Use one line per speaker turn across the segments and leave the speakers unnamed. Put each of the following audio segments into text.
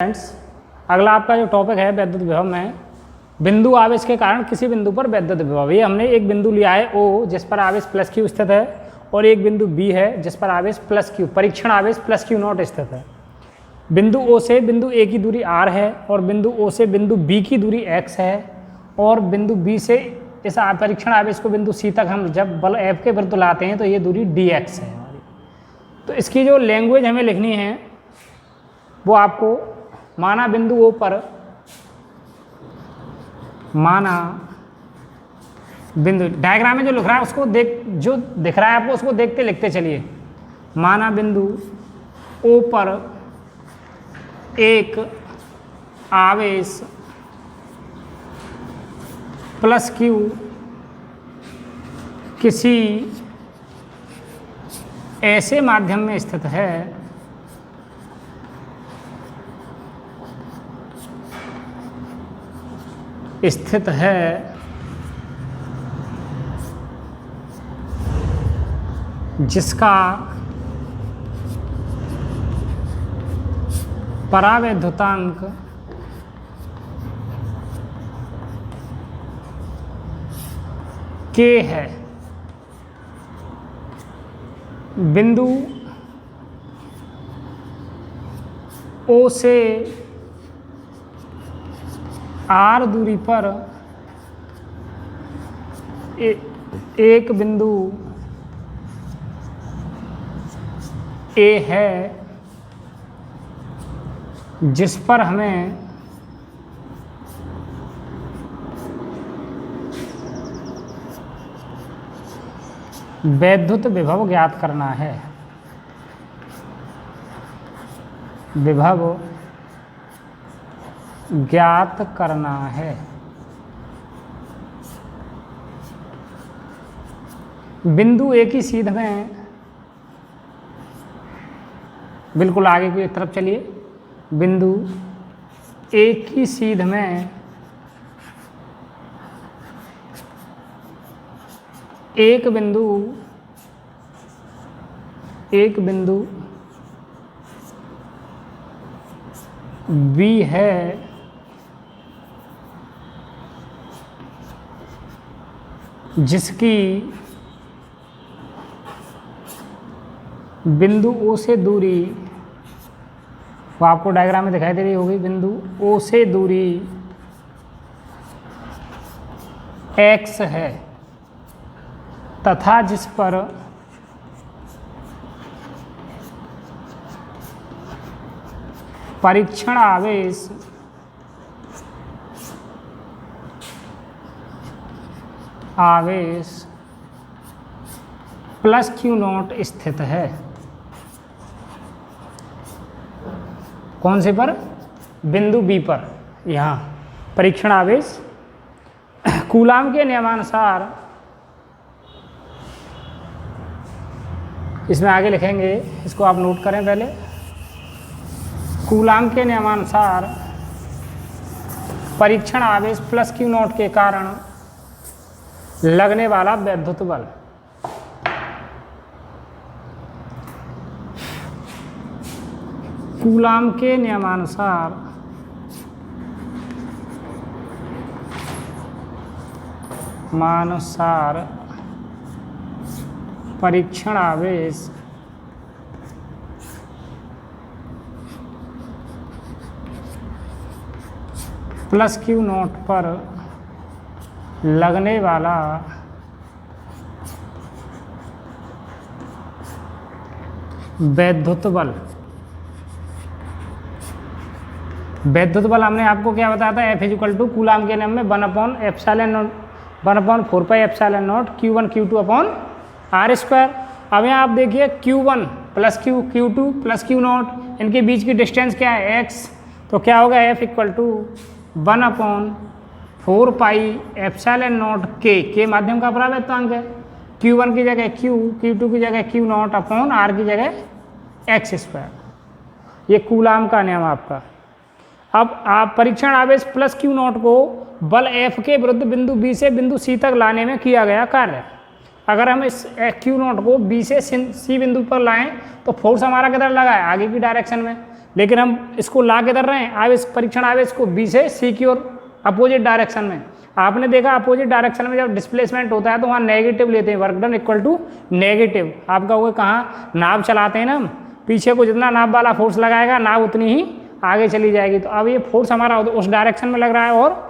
Friends, अगला आपका जो टॉपिक है वैद्युत विभव में बिंदु आवेश के कारण किसी बिंदु पर वैद्युत विभव। ये हमने एक बिंदु लिया है O जिस पर आवेश प्लस क्यू स्थित है और एक बिंदु B है जिस पर आवेश प्लस क्यू परीक्षण आवेश प्लस क्यू नॉट स्थित है। बिंदु O से बिंदु A की दूरी r है और बिंदु O से बिंदु B की दूरी x है और बिंदु B से इस परीक्षण आवेश को बिंदु C तक हम जब बल F के विरुद्ध लाते हैं तो ये दूरी dx है हमारी। तो इसकी जो लैंग्वेज हमें लिखनी है वो आपको माना बिंदु O पर माना बिंदु डायग्राम में जो लिख रहा है उसको जो दिख रहा है आपको उसको देखते लिखते चलिए। माना बिंदु O पर एक आवेश प्लस क्यू किसी ऐसे माध्यम में स्थित है जिसका परावैद्युतांक K है। बिंदु O से r दूरी पर एक बिंदु A है जिस पर हमें वैद्युत विभव ज्ञात करना है। विभव ज्ञात करना है। बिंदु A की सीध में बिल्कुल आगे की तरफ चलिए। बिंदु A की सीध में एक बिंदु B है जिसकी बिंदु O से दूरी वो आपको डायग्राम में दिखाई दे रही होगी। बिंदु O से दूरी x है तथा जिस पर परीक्षण आवेश प्लस क्यू नॉट स्थित है। कौन से पर? बिंदु B पर। यहाँ परीक्षण आवेश कूलाम के नियमानुसार, इसमें आगे लिखेंगे, इसको आप नोट करें पहले। कूलाम के नियमानुसार परीक्षण आवेश प्लस क्यू नॉट के कारण लगने वाला वैद्युत बल कूलाम के नियमानुसार परीक्षण आवेश प्लस क्यू नॉट पर लगने वाला वैद्युत बल हमने आपको क्या बताया था? F इक्वल टू कूलाम के नियम में 1/4πε0 Q1 Q2 upon R square. अब यहाँ आप देखिए Q1 plus Q2 plus Q not, इनके बीच की डिस्टेंस क्या है? x। तो क्या होगा? F इक्वल टू 1/4πε0 K माध्यम का परावैद्युतांक है। Q1 की जगह Q, Q2 की जगह Q नॉट अपॉन R की जगह x स्क्वायर। ये कूलाम का नियम आपका। अब आप परीक्षण आवेश प्लस क्यू नॉट को बल F के विरुद्ध बिंदु B से बिंदु C तक लाने में किया गया कार्य। अगर हम इस क्यू नॉट को बी से सी बिंदु पर लाएं तो फोर्स हमारा किधर लगा है, आगे की डायरेक्शन में, लेकिन हम इसको ला के कर रहे हैं आवेश, परीक्षण आवेश को बी से सी की ओर अपोजिट डायरेक्शन में। आपने देखा अपोजिट डायरेक्शन में जब डिस्प्लेसमेंट होता है तो वहाँ नेगेटिव लेते हैं, work done equal to negative. आप कहोगे कहाँ, नाव चलाते हैं ना हम, पीछे को जितना नाव वाला फोर्स लगाएगा नाव उतनी ही आगे चली जाएगी। तो अब ये फोर्स हमारा उस डायरेक्शन में लग रहा है और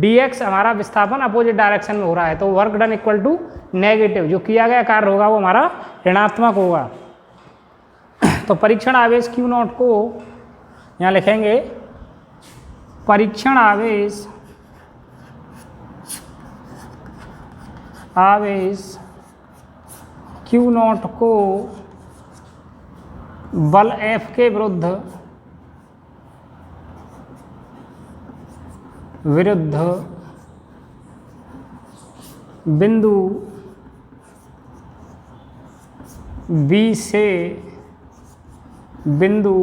dx हमारा विस्थापन अपोजिट डायरेक्शन में हो रहा है, तो work done equal to negative. जो किया गया कार्य होगा वो हमारा ऋणात्मक होगा। तो परीक्षण आवेश Q नॉट को यहाँ लिखेंगे, परीक्षण आवेश Q नॉट को बल F के विरुद्ध बिंदु B से बिंदु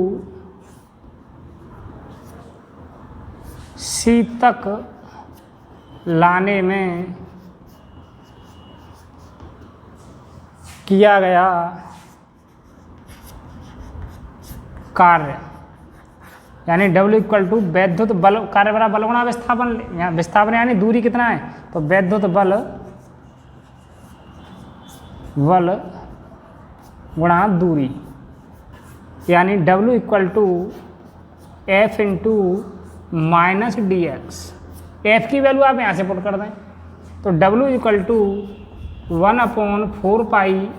C तक लाने में किया गया कार्य, यानी W इक्वल टू वैद्युत बल, कार्य बराबर बल गुणा विस्थापन, यहाँ विस्थापन यानी दूरी कितना है, तो वैद्युत बल गुणा दूरी, यानी W equal to F into minus dx। F की वैल्यू आप यहाँ से पुट कर दें, तो W equal to 1/4 pi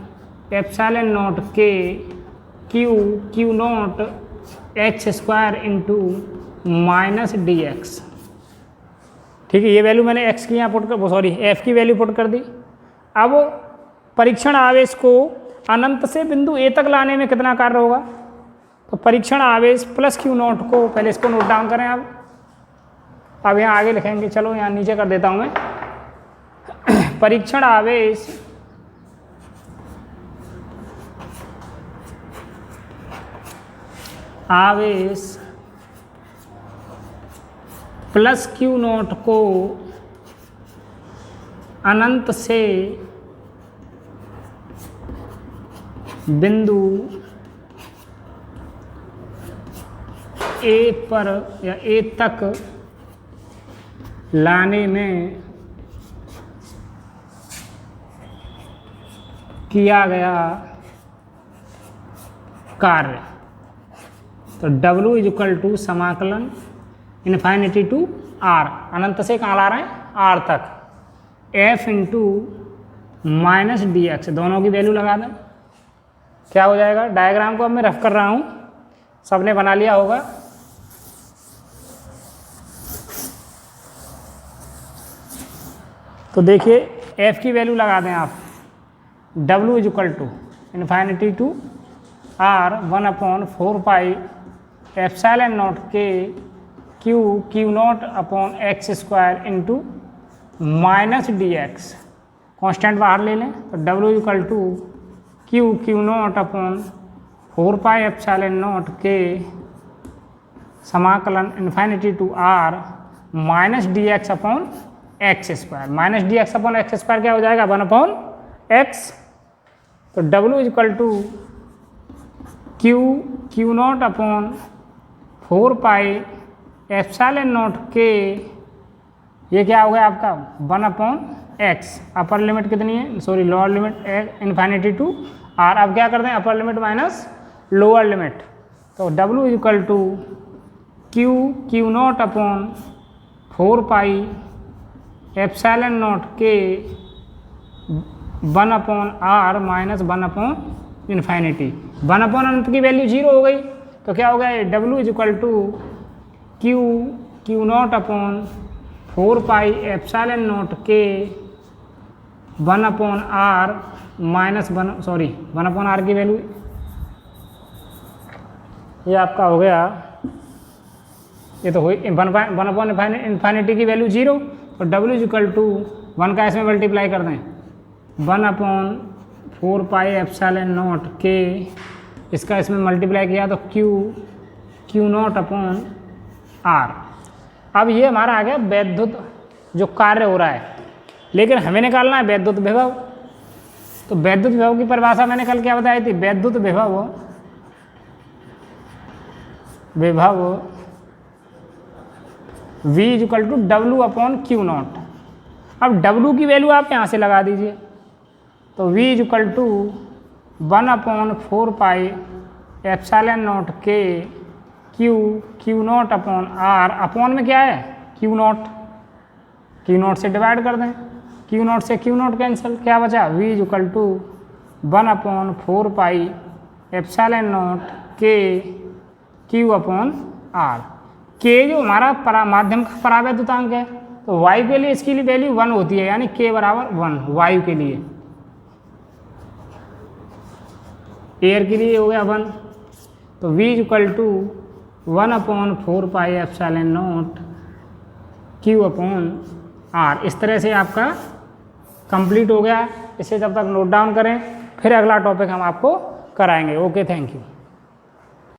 epsilon not के Q naught h square into minus dx। ठीक है, ये वैल्यू मैंने x की यहाँ पुट कर, सॉरी F की वैल्यू पुट कर दी। अब परीक्षण आवेश को अनंत से बिंदु A तक लाने में कितना कार्य होगा, तो परीक्षण आवेश प्लस Q नॉट को, पहले इसको नोट डाउन करें। अब यहाँ आगे लिखेंगे, चलो यहाँ नीचे कर देता हूँ मैं। परीक्षण आवेश प्लस Q नॉट को अनंत से बिंदु A पर या A तक लाने में किया गया कार्य, तो W इज इक्वल टू समाकलन इन्फाइनिटी टू R, अनंत से कहाँ ला रहे हैं, R तक, F इंटू माइनस dx, दोनों की वैल्यू लगा दें। क्या हो जाएगा, डायग्राम को अब मैं रफ कर रहा हूँ, सबने बना लिया होगा। तो देखिए F की वैल्यू लगा दें आप, W is equal to infinity to R 1/4 pi epsilon not के Q not upon x square into minus dx। Constant बाहर ले लें, तो W equal to Q not upon 4 pi epsilon not के समाकलन infinity to R minus dx upon x square. Minus dx upon x square क्या हो जाएगा, 1/x। तो W equal to Q not upon 4 pi epsilon not के, ये क्या हो गया आपका 1/x। अपर लिमिट कितनी है, sorry lower limit infinity to R। अब क्या करते हैं, upper limit minus lower limit, तो W equal to Q not upon 4 pi epsilon not के 1/R माइनस 1/इन्फाइनिटी। 1/ अनंत की वैल्यू 0 हो गई, तो क्या हो गया, W is equal to Q not upon 4 pi epsilon not के 1/R माइनस 1/R की वैल्यू, ये आपका हो गया, ये तो हुई 1/इन्फाइनिटी की वैल्यू 0, तो W इज इक्वल टू 1 का इसमें मल्टीप्लाई कर दें, 1/4 पाई एप्सिलॉन नॉट के, इसका इसमें मल्टीप्लाई किया तो Q नॉट अपॉन R। अब ये हमारा आ गया वैद्युत जो कार्य हो रहा है, लेकिन हमें निकालना है वैद्युत विभव। तो वैद्युत विभव की परिभाषा मैंने कल क्या बताई थी, वैद्युत विभव विभव V equal to W upon q not. अब W की वैल्यू आप यहाँ से लगा दीजिए, तो V equal to 1 upon 4 pi epsilon not के q not upon R। Upon में क्या है? क्यू नॉट से डिवाइड कर दें, क्यू नॉट से क्यू नॉट कैंसिल, क्या बचा? V equal to 1 upon 4 pi epsilon not के क्यू अपॉन R। के जो हमारा माध्यम का परावैद्युतांक है, तो वायु के लिए इसकी वैल्यू 1 होती है, यानी के बराबर 1 वायु के लिए। एयर के लिए हो गया 1, तो V equal to 1 upon 4 pi epsilon naught Q upon R। इस तरह से आपका कंप्लीट हो गया। इसे जब तक नोट डाउन करें, फिर अगला टॉपिक हम आपको कराएंगे। Okay, thank you.